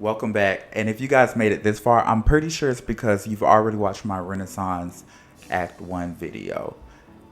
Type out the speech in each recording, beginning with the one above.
Welcome back. And if you guys made it this far, I'm pretty sure it's because you've already watched my Renaissance Act 1 video.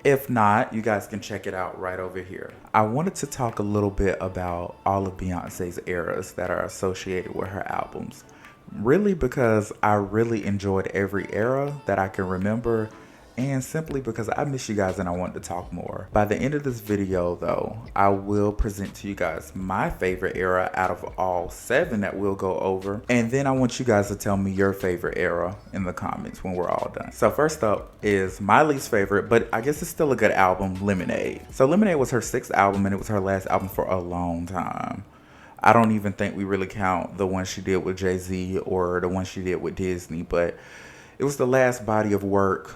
If not, you guys can check it out right over here. I wanted to talk a little bit about all of Beyonce's eras that are associated with her albums. Really because I really enjoyed every era that I can remember, and simply because I miss you guys and I want to talk more. By the end of this video though, I will present to you guys my favorite era out of all 7 that we'll go over. And then I want you guys to tell me your favorite era in the comments when we're all done. So first up is my least favorite, but I guess it's still a good album, Lemonade. So Lemonade was her 6th album and it was her last album for a long time. I don't even think we really count the one she did with Jay-Z or the one she did with Disney, but it was the last body of work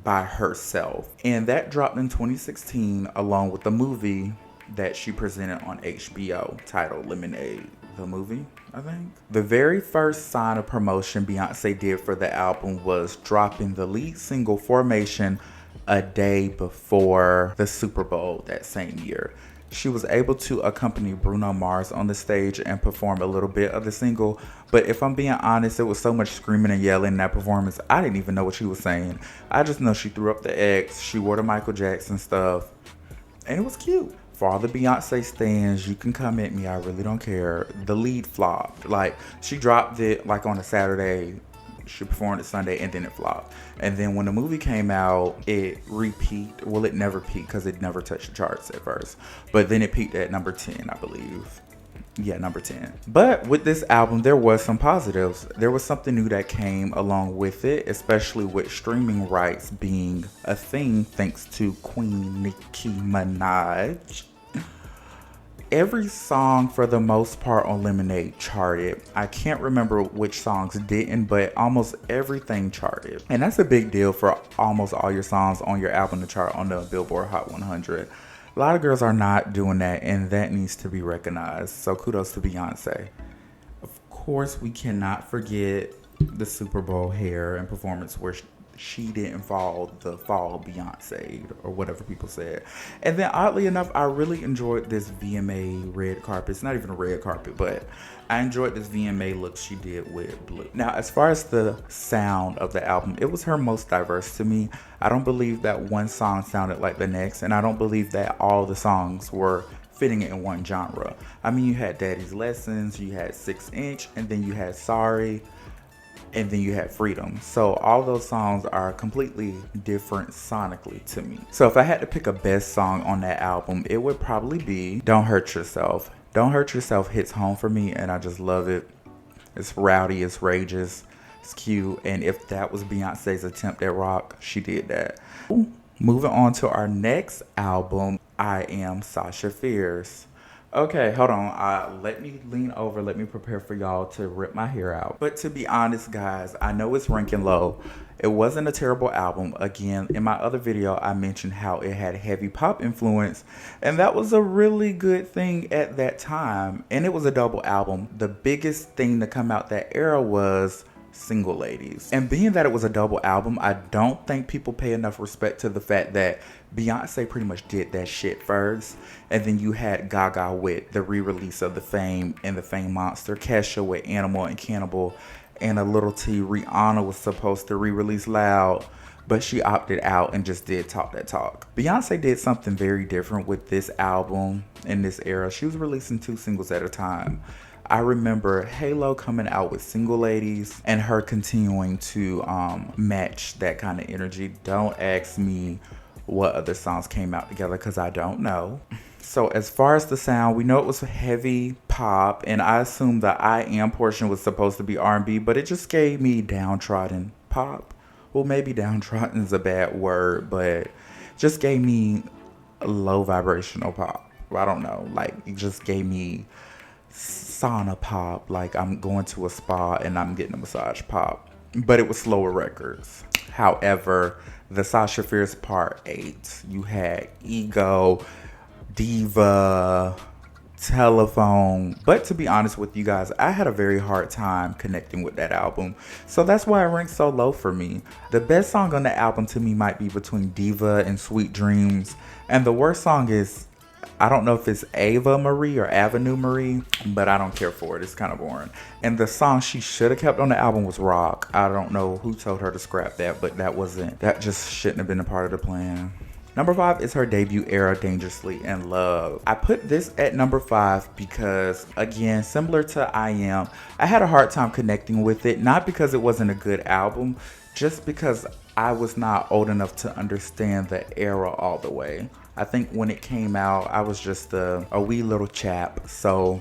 by herself, and that dropped in 2016 along with the movie that she presented on HBO titled Lemonade, the movie, I think. The very first sign of promotion Beyonce did for the album was dropping the lead single Formation a day before the Super Bowl that same year. She was able to accompany Bruno Mars on the stage and perform a little bit of the single, but if I'm being honest, it was so much screaming and yelling in that performance, I didn't even know what she was saying. I just know she threw up the X, she wore the Michael Jackson stuff, and it was cute. For all the Beyonce stans, you can come at me, I really don't care. The lead flopped. Like, she dropped it like on a Saturday, she performed it Sunday, and then it flopped. And then when the movie came out, it repeaked. Well, it never peaked because it never touched the charts at first. But then it peaked at number 10, I believe. Yeah, number 10. But with this album, there was some positives. There was something new that came along with it, especially with streaming rights being a thing thanks to Queen Nicki Minaj. Every song for the most part on Lemonade charted. I can't remember which songs didn't, but almost everything charted. And that's a big deal for almost all your songs on your album to chart on the Billboard Hot 100. A lot of girls are not doing that, and that needs to be recognized. So kudos to Beyonce. Of course, we cannot forget the Super Bowl hair and performance where she didn't fall Beyonce or whatever people said. And then oddly enough, I really enjoyed this VMA red carpet. It's not even a red carpet, but I enjoyed this VMA look she did with Blue. Now, as far as the sound of the album, it was her most diverse to me. I don't believe that one song sounded like the next, and I don't believe that all the songs were fitting in one genre. I mean, you had Daddy's Lessons, you had 6 Inch, and then you had Sorry, and then you had Freedom. So all those songs are completely different sonically to me. So if I had to pick a best song on that album, it would probably be Don't Hurt Yourself. Don't Hurt Yourself hits home for me, and I just love it. It's rowdy, it's rageous, it's cute, and if that was Beyonce's attempt at rock, she did that. Moving on to our next album, I Am Sasha Fierce. Okay, hold on. Let me lean over. Let me prepare for y'all to rip my hair out. But to be honest, guys, I know it's ranking low. It wasn't a terrible album. Again, in my other video, I mentioned how it had heavy pop influence, and that was a really good thing at that time. And it was a double album. The biggest thing to come out that era was Single Ladies. And being that it was a double album, I don't think people pay enough respect to the fact that Beyonce pretty much did that shit first, and then you had Gaga with the re-release of The Fame and The Fame Monster, Kesha with Animal and Cannibal, and a little T, Rihanna was supposed to re-release Loud, but she opted out and just did Talk That Talk. Beyonce did something very different with this album in this era. She was releasing 2 singles at a time. I remember Halo coming out with Single Ladies and her continuing to match that kind of energy. Don't ask me what other songs came out together because I don't know. So as far as the sound, we know it was heavy pop, and I assume the I Am portion was supposed to be R&B, but it just gave me downtrodden pop. Well, maybe downtrodden is a bad word, but just gave me low vibrational pop. I don't know, like it just gave me sauna pop, like I'm going to a spa and I'm getting a massage pop, but it was slower records. However, the Sasha Fierce Part 8, you had Ego, Diva, Telephone. But to be honest with you guys, I had a very hard time connecting with that album, so that's why it ranks so low for me. The best song on the album to me might be between Diva and Sweet Dreams, and the worst song is I don't know if it's Ava Marie or Avenue Marie, but I don't care for it. It's kind of boring. And the song she should have kept on the album was Rock. I don't know who told her to scrap that, but that just shouldn't have been a part of the plan. Number 5 is her debut era, Dangerously in Love. I put this at number 5 because, again, similar to I Am, I had a hard time connecting with it. Not because it wasn't a good album, just because I was not old enough to understand the era all the way. I think when it came out, I was just a wee little chap, so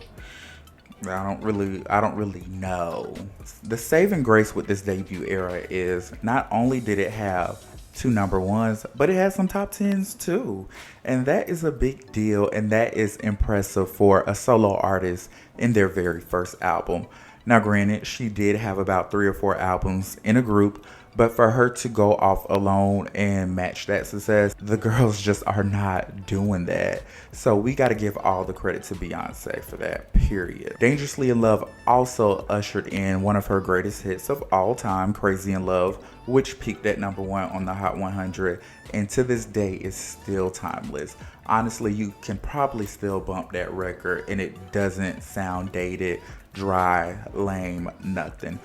I don't really know. The saving grace with this debut era is not only did it have 2 number 1s, but it has some top 10s too. And that is a big deal, and that is impressive for a solo artist in their very first album. Now granted, she did have about 3 or 4 albums in a group, but for her to go off alone and match that success, the girls just are not doing that. So we got to give all the credit to Beyonce for that, period. Dangerously in Love also ushered in one of her greatest hits of all time, Crazy in Love, which peaked at number 1 on the Hot 100, and to this day is still timeless. Honestly, you can probably still bump that record and it doesn't sound dated, dry, lame, nothing.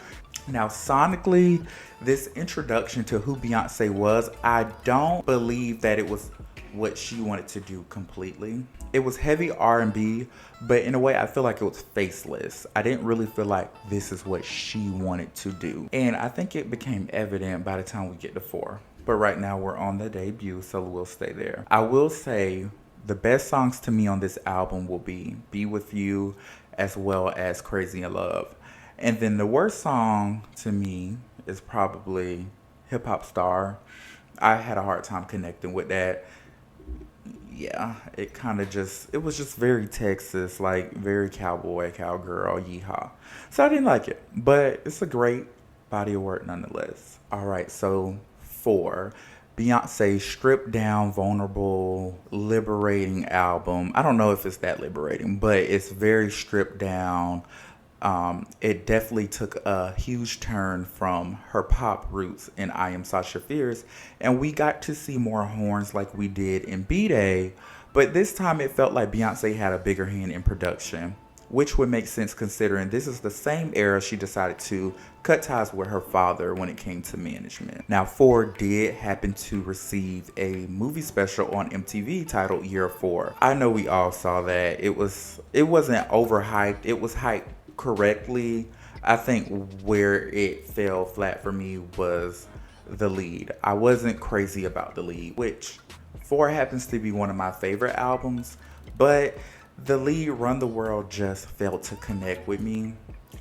Now, sonically, this introduction to who Beyonce was, I don't believe that it was what she wanted to do completely. It was heavy R&B, but in a way, I feel like it was faceless. I didn't really feel like this is what she wanted to do. And I think it became evident by the time we get to 4. But right now, we're on the debut, so we'll stay there. I will say the best songs to me on this album will be With You, as well as Crazy in Love. And then the worst song to me is probably Hip Hop Star. I had a hard time connecting with that. Yeah, it was just very Texas, like very cowboy, cowgirl, yeehaw. So I didn't like it, but it's a great body of work nonetheless. All right, so 4. Beyonce's stripped down, vulnerable, liberating album. I don't know if it's that liberating, but it's very stripped down. It definitely took a huge turn from her pop roots in I Am Sasha Fierce, and we got to see more horns like we did in B-Day, but this time it felt like Beyonce had a bigger hand in production, which would make sense considering this is the same era she decided to cut ties with her father when it came to management. Now, 4 did happen to receive a movie special on MTV titled Year 4. I know we all saw that. It wasn't overhyped. It was hyped correctly. I think where it fell flat for me was the lead. I wasn't crazy about the lead, which 4 happens to be one of my favorite albums, but the lead, Run the World, just failed to connect with me.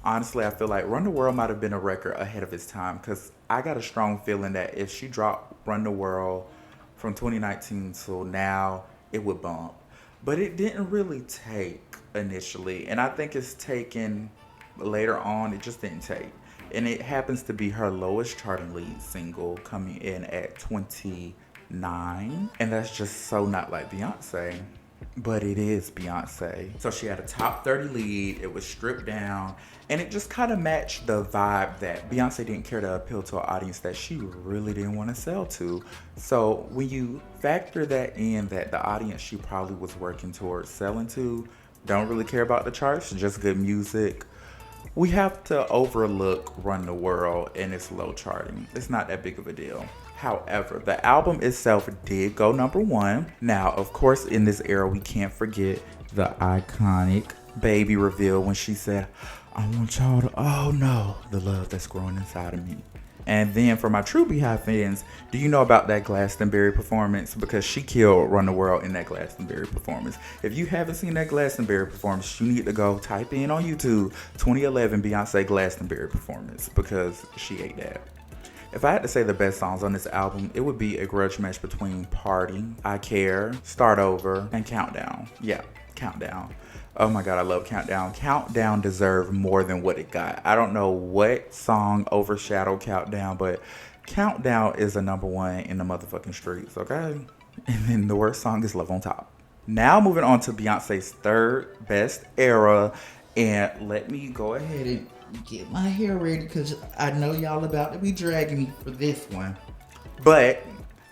Honestly, I feel like Run the World might have been a record ahead of its time, because I got a strong feeling that if she dropped Run the World from 2019 till now, it would bump. But it didn't really take initially, and I think it's taken later on. It just didn't take, and it happens to be her lowest charting lead single, coming in at 29, and that's just so not like Beyonce, but it is Beyonce. So she had a top 30 lead, it was stripped down, and it just kind of matched the vibe that Beyonce didn't care to appeal to an audience that she really didn't want to sell to. So when you factor that in, that the audience she probably was working towards selling to don't really care about the charts, just good music, we have to overlook Run the World and its low charting. It's not that big of a deal. However, the album itself did go number 1. Now, of course, in this era, we can't forget the iconic baby reveal when she said, "I want y'all to all know the love that's growing inside of me." And then for my true Beehive fans, do you know about that Glastonbury performance? Because she killed Run the World in that Glastonbury performance. If you haven't seen that Glastonbury performance, you need to go type in on YouTube 2011 Beyonce Glastonbury performance, because she ate that. If I had to say the best songs on this album, it would be a grudge match between Party, I Care, Start Over, and Countdown. Yeah, Countdown. Oh my God, I love Countdown. Countdown deserved more than what it got. I don't know what song overshadowed Countdown, but Countdown is a number 1 in the motherfucking streets, okay? And then the worst song is Love on Top. Now moving on to Beyonce's 3rd best era, and let me go ahead and get my hair ready, because I know y'all about to be dragging me for this one. But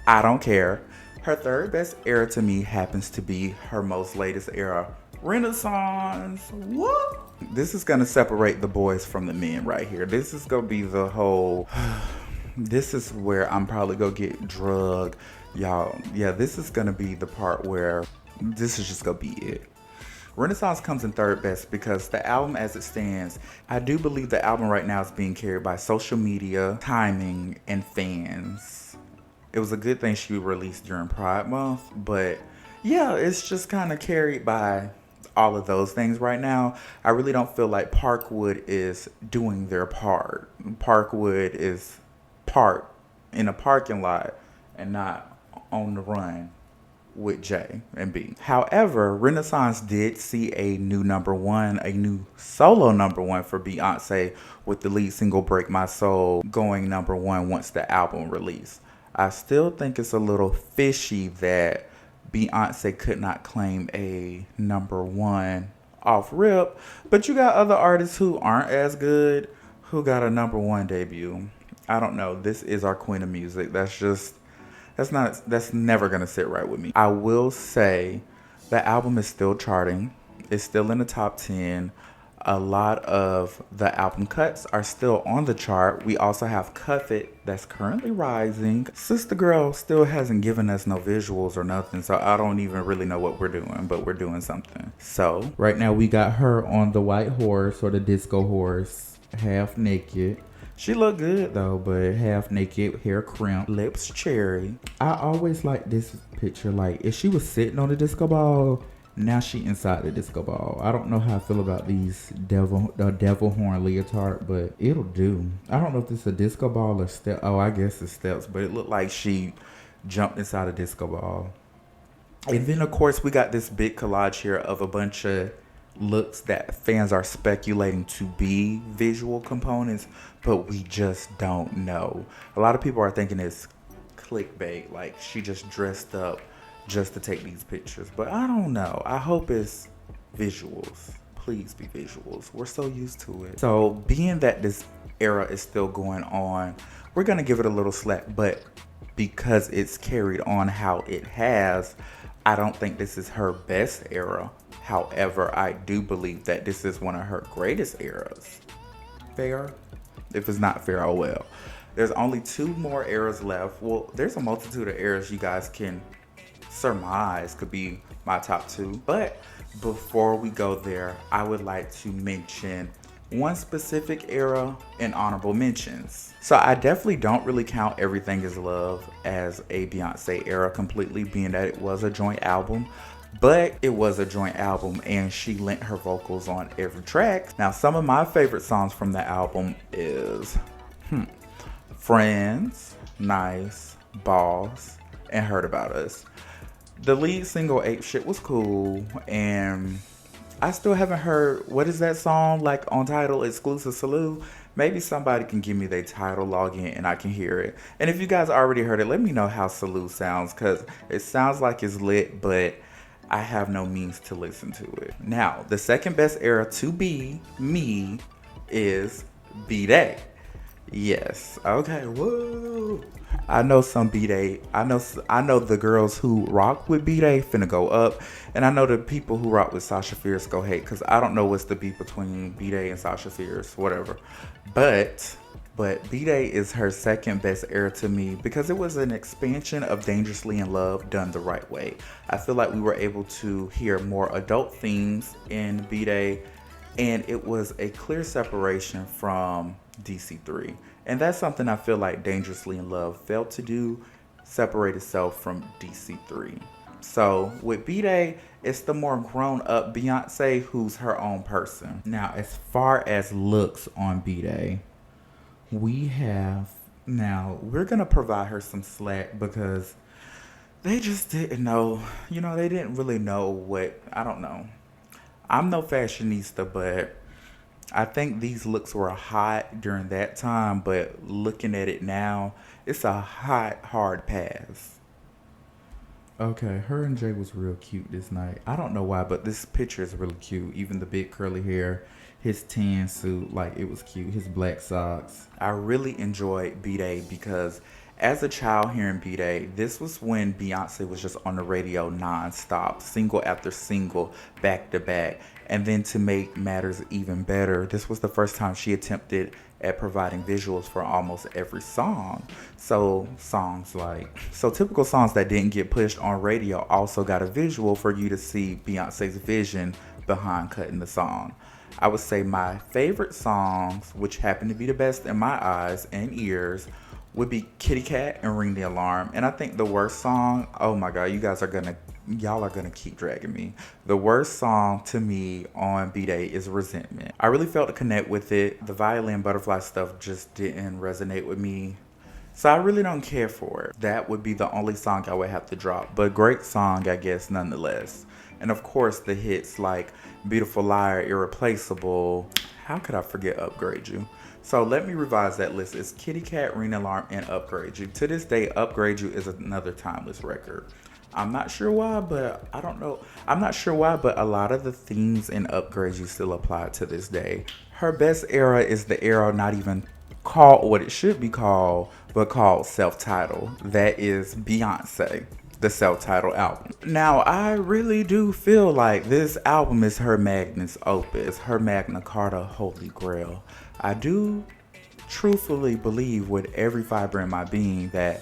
I don't care. Her third best era to me happens to be her most latest era, Renaissance. What? This is gonna separate the boys from the men right here. This is gonna be the whole this is where I'm probably gonna get drugged. Y'all, yeah, this is gonna be the part where this is just gonna be it. Renaissance comes in third best because the album as it stands, I do believe the album right now is being carried by social media, timing, and fans. It was a good thing she released during Pride Month, but yeah, it's just kind of carried by all of those things right now. I really don't feel like Parkwood is doing their part. Parkwood is parked in a parking lot and not on the run with J and B. However, Renaissance did see a new number one, a new solo number one for Beyonce with the lead single Break My Soul going number one once the album released. I still think it's a little fishy that Beyonce could not claim a number one off rip, but you got other artists who aren't as good who got a number one debut. I don't know. This is our queen of music. That's never gonna sit right with me. I will say the album is still charting. It's still in the top 10. A lot of the album cuts are still on the chart. We also have Cuff It that's currently rising. Sister Girl still hasn't given us no visuals or nothing, so I don't even really know what we're doing, but we're doing something. So right now we got her on the white horse or the disco horse, half naked. She looked good though, but half naked, hair crimped, lips cherry. I always like this picture. Like if she was sitting on the disco ball, now she inside the disco ball. I don't know how I feel about these devil horn leotard, but it'll do. I don't know if this is a disco ball or step. Oh, I guess it's steps, but it looked like she jumped inside a disco ball. And then of course we got this big collage here of a bunch of looks that fans are speculating to be visual components, but we just don't know. A lot of people are thinking it's clickbait, like she just dressed up just to take these pictures, but I don't know. I hope it's visuals. Please be visuals. We're so used to it. So being that this era is still going on, we're gonna give it a little slack, but because it's carried on how it has, I don't think this is her best era. However, I do believe that this is one of her greatest eras. Fair? If it's not fair, oh well. There's only 2 more eras left. Well, there's a multitude of eras you guys can surmise could be my top 2. But before we go there, I would like to mention one specific era and honorable mentions. So I definitely don't really count Everything Is Love as a Beyonce era completely, being that it was a joint album. But it was a joint album and she lent her vocals on every track. Now some of my favorite songs from the album is Friends, Nice, Boss, and Heard About Us. The lead single Ape Shit was cool, and I still haven't heard, what is that song like on Tidal, Exclusive Salute? Maybe somebody can give me their Tidal login and I can hear it. And if you guys already heard it, let me know how Salute sounds, because it sounds like it's lit, but I have no means to listen to it. Now, the second best era to be me is B-Day. Yes. Okay. Woo. I know some B-Day. I know the girls who rock with B-Day finna go up, and I know the people who rock with Sasha Fierce go hate, because I don't know what's the beef between B-Day and Sasha Fierce, whatever. But B-Day is her second best era to me because it was an expansion of Dangerously in Love done the right way. I feel like we were able to hear more adult themes in B-Day, and it was a clear separation from DC3. And that's something I feel like Dangerously in Love failed to do, separate itself from DC3. So with B-Day, it's the more grown up Beyonce who's her own person. Now, as far as looks on B-Day, we're gonna provide her some slack because they just didn't know, they didn't really know what, I don't know. I'm no fashionista, but I think these looks were hot during that time, but looking at it now, it's a hot, hard pass. Okay, her and Jay was real cute this night. I don't know why, but this picture is really cute. Even the big curly hair, his tan suit, like it was cute. His black socks. I really enjoyed B-Day because As a child hearing B-Day, this was when Beyonce was just on the radio non-stop, single after single, back to back. And then to make matters even better, this was the first time she attempted at providing visuals for almost every song. So typical songs that didn't get pushed on radio also got a visual for you to see Beyonce's vision behind cutting the song. I would say my favorite songs, which happen to be the best in my eyes and ears, would be Kitty Cat and Ring the Alarm. And I think the worst song, oh my god, y'all are gonna keep dragging me. The worst song to me on B-Day is Resentment. I really felt to connect with it. The violin butterfly stuff just didn't resonate with me, so I really don't care for it. That would be the only song I would have to drop, but great song, I guess, nonetheless. And of course the hits like Beautiful Liar, Irreplaceable. How could I forget Upgrade You? So let me revise that list. It's Kitty Cat, Ring the Alarm, and Upgrade You. To this day, Upgrade You is another timeless record. I'm not sure why, but a lot of the themes in Upgrade You still apply to this day. Her best era is the era not even called what it should be called, but called Selftitled. That is Beyonce, the Self-Titled album. Now, I really do feel like this album is her magnus opus, her Magna Carta Holy Grail. I do truthfully believe with every fiber in my being that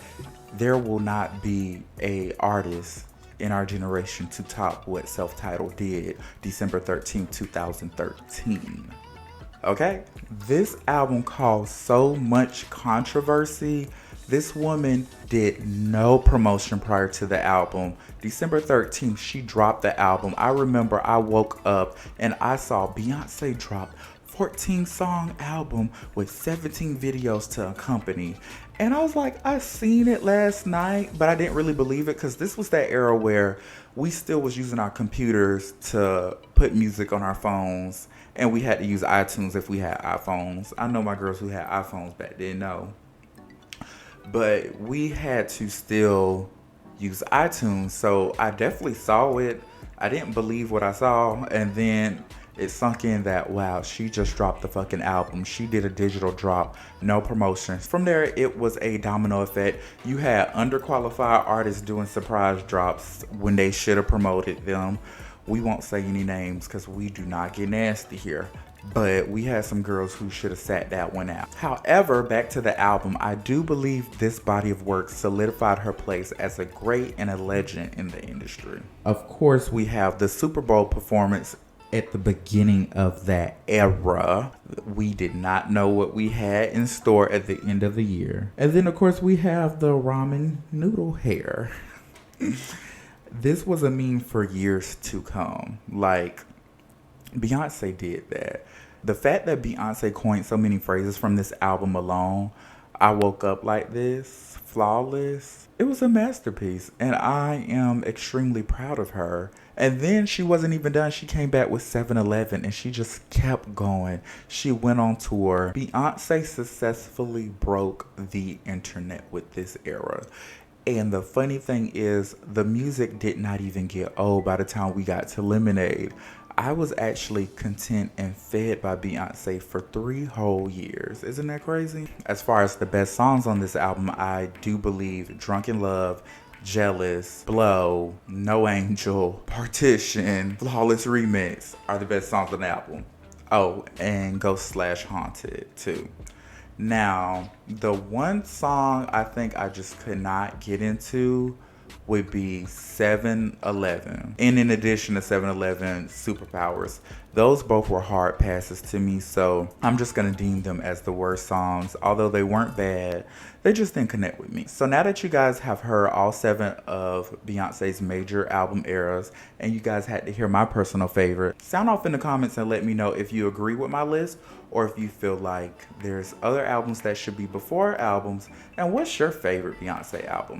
there will not be a artist in our generation to top what Self-Titled did December 13th, 2013. Okay? This album caused so much controversy. This woman did no promotion prior to the album. December 13th, she dropped the album. I remember I woke up and I saw Beyonce drop 14-song album with 17 videos to accompany. And I was like, I seen it last night, but I didn't really believe it because this was that era where we still was using our computers to put music on our phones, and we had to use iTunes if we had iPhones. I know my girls who had iPhones back then know. But we had to still use iTunes, so I definitely saw it. I didn't believe what I saw, and then it sunk in that, wow, she just dropped the fucking album. She did a digital drop, no promotions. From there, it was a domino effect. You had underqualified artists doing surprise drops when they should have promoted them. We won't say any names because we do not get nasty here. But we had some girls who should have sat that one out. However, back to the album, I do believe this body of work solidified her place as a great and a legend in the industry. Of course, we have the Super Bowl performance at the beginning of that era. We did not know what we had in store at the end of the year. And then, of course, we have the ramen noodle hair. This was a meme for years to come. Like, Beyonce did that. The fact that Beyonce coined so many phrases from this album alone, I woke up like this, flawless. It was a masterpiece, and I am extremely proud of her. And then she wasn't even done. She came back with 7-Eleven, and she just kept going. She went on tour. Beyonce successfully broke the internet with this era. And the funny thing is, the music did not even get old by the time we got to Lemonade. I was actually content and fed by Beyonce for 3 whole years. Isn't that crazy? As far as the best songs on this album, I do believe Drunk in Love, Jealous, Blow, No Angel, Partition, Flawless Remix are the best songs on the album. Oh, and Ghost/Haunted too. Now, the one song I think I just could not get into would be 7-Eleven. And in addition to 7-Eleven, Superpowers. Those both were hard passes to me, so I'm just going to deem them as the worst songs. Although they weren't bad, they just didn't connect with me. So now that you guys have heard all 7 of Beyonce's major album eras, and you guys had to hear my personal favorite, sound off in the comments and let me know if you agree with my list or if you feel like there's other albums that should be before albums, and what's your favorite Beyonce album?